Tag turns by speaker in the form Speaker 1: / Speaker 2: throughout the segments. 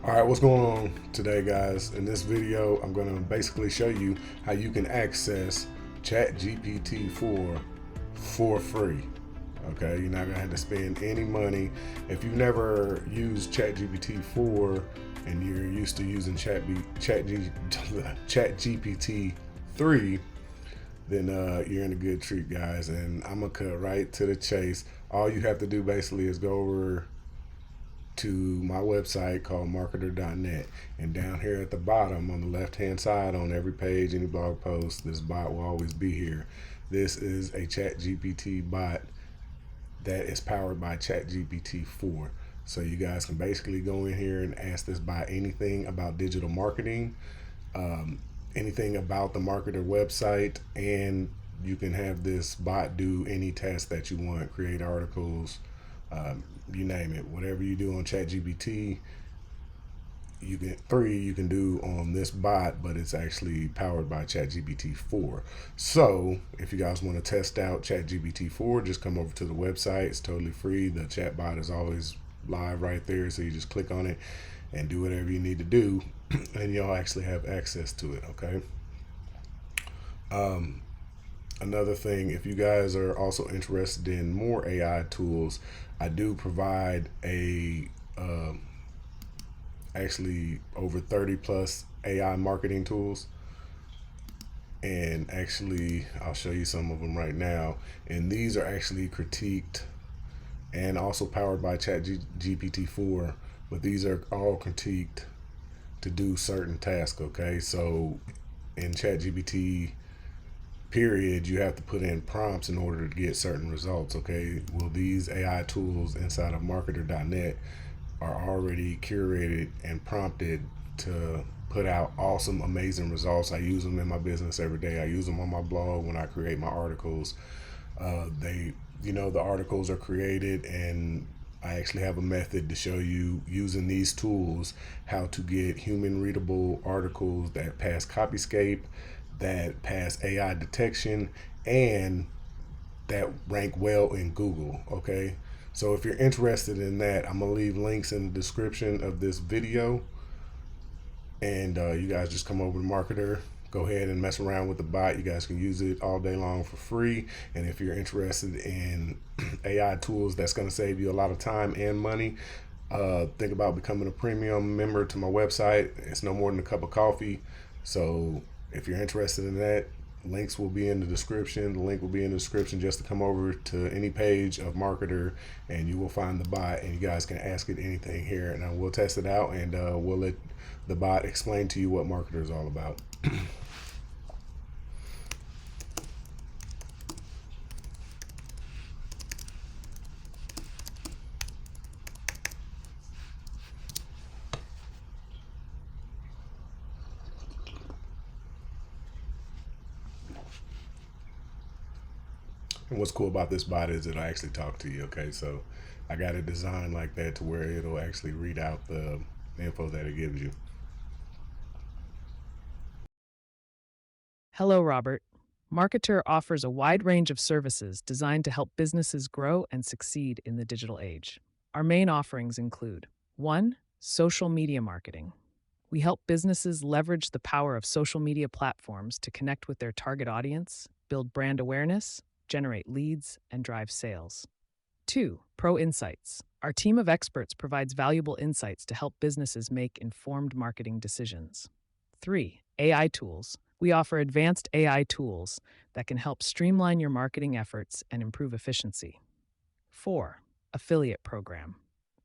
Speaker 1: All right, what's going on today, guys? In this video, I'm going to basically show you how you can access ChatGPT 4 for free. Okay, you're not going to have to spend any money. If you've never used ChatGPT 4 and you're used to using ChatGPT 3, then you're in a good treat, guys. And I'm going to cut right to the chase. All you have to do basically is go over to my website called marketer.net, and down here at the bottom on the left hand side on every page, any blog post, this bot will always be here. This is a chat gpt bot that is powered by ChatGPT 4. So you guys can basically go in here and ask this bot anything about digital marketing, anything about the marketer website, and you can have this bot do any task that you want, create articles, you name it. Whatever you do on ChatGPT, you can do on this bot, but it's actually powered by ChatGPT 4. So if you guys want to test out ChatGPT 4, just come over to the website. It's totally free. The chat bot is always live right there, so you just click on it and do whatever you need to do, and you'll actually have access to it. Okay. Another thing, if you guys are also interested in more AI tools, I do provide a actually over 30 plus AI marketing tools. And actually, I'll show you some of them right now. And these are actually critiqued and also powered by ChatGPT 4, but these are all critiqued to do certain tasks. Okay, so in ChatGPT period, you have to put in prompts in order to get certain results. Okay, well, these AI tools inside of marketer.net are already curated and prompted to put out awesome, amazing results. I use them in my business every day. I use them on my blog when I create my articles. The articles are created, and I actually have a method to show you using these tools how to get human readable articles that pass copyscape, that pass AI detection, and that rank well in Google. Okay. So if you're interested in that, I'm going to leave links in the description of this video. And you guys just come over to Marketer. Go ahead and mess around with the bot. You guys can use it all day long for free. And if you're interested in AI tools that's going to save you a lot of time and money, think about becoming a premium member to my website. It's no more than a cup of coffee. So if you're interested in that, links will be in the description. The link will be in the description just to come over to any page of Marketer, and you will find the bot, and you guys can ask it anything here, and I will test it out, and we'll let the bot explain to you what Marketer is all about. And what's cool about this bot is it'll actually talk to you. Okay, so I got it designed like that to where it'll actually read out the info that it gives you.
Speaker 2: Hello, Robert. Marketer offers a wide range of services designed to help businesses grow and succeed in the digital age. Our main offerings include 1. Social media marketing. We help businesses leverage the power of social media platforms to connect with their target audience, build brand awareness, generate leads, and drive sales. 2. Pro Insights. Our team of experts provides valuable insights to help businesses make informed marketing decisions. 3. AI tools. We offer advanced AI tools that can help streamline your marketing efforts and improve efficiency. 4. Affiliate program.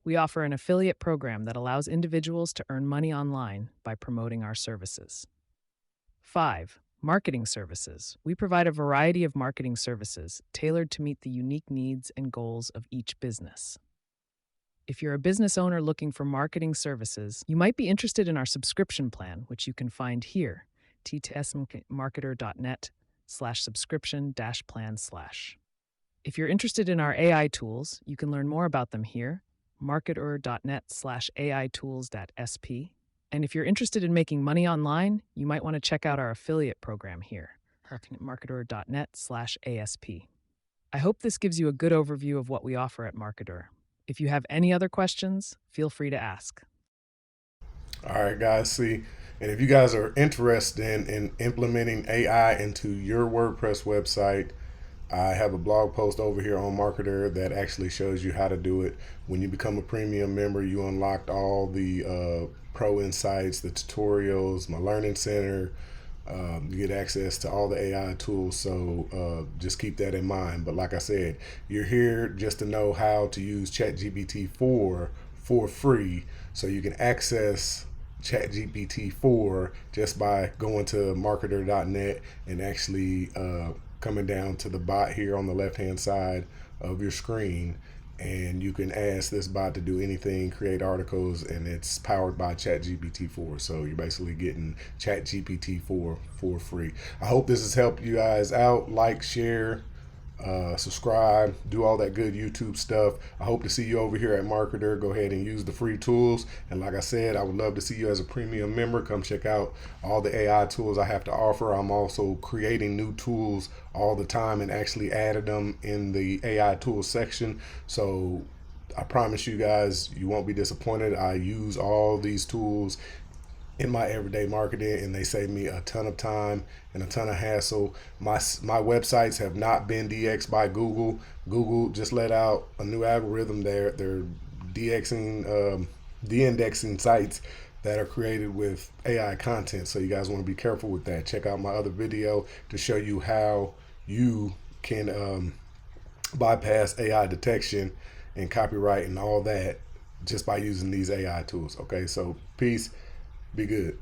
Speaker 2: We offer an affiliate program that allows individuals to earn money online by promoting our services. 5. Marketing services. We provide a variety of marketing services tailored to meet the unique needs and goals of each business. If you're a business owner looking for marketing services, you might be interested in our subscription plan, which you can find here, ttsmarketer.net/subscription-plan/. If you're interested in our AI tools, you can learn more about them here, marketer.net/AI-tools.sp. And if you're interested in making money online, you might want to check out our affiliate program here, marketer.net/ASP. I hope this gives you a good overview of what we offer at Marketer. If you have any other questions, feel free to ask.
Speaker 1: All right, guys. See, and if you guys are interested in implementing AI into your WordPress website, I have a blog post over here on Marketer that actually shows you how to do it. When you become a premium member, you unlocked all the pro insights, the tutorials, my learning center. You get access to all the AI tools, so just keep that in mind. But like I said, you're here just to know how to use ChatGPT 4 for free, so you can access ChatGPT 4 just by going to marketer.net and actually coming down to the bot here on the left hand side of your screen, and you can ask this bot to do anything, create articles, and it's powered by ChatGPT 4. So you're basically getting ChatGPT 4 for free. I hope this has helped you guys out. Like, share, subscribe, do all that good YouTube stuff. I hope to see you over here at Marketer. Go ahead and use the free tools. And like I said, I would love to see you as a premium member. Come check out all the AI tools I have to offer. I'm also creating new tools all the time and actually added them in the AI tools section. So I promise you guys, you won't be disappointed. I use all these tools in my everyday marketing, and they save me a ton of time and a ton of hassle. My websites have not been DX by Google. Google just let out a new algorithm. They're DXing de-indexing sites that are created with AI content. So you guys want to be careful with that. Check out my other video to show you how you can bypass AI detection and copyright and all that just by using these AI tools. Okay, so peace. Be good.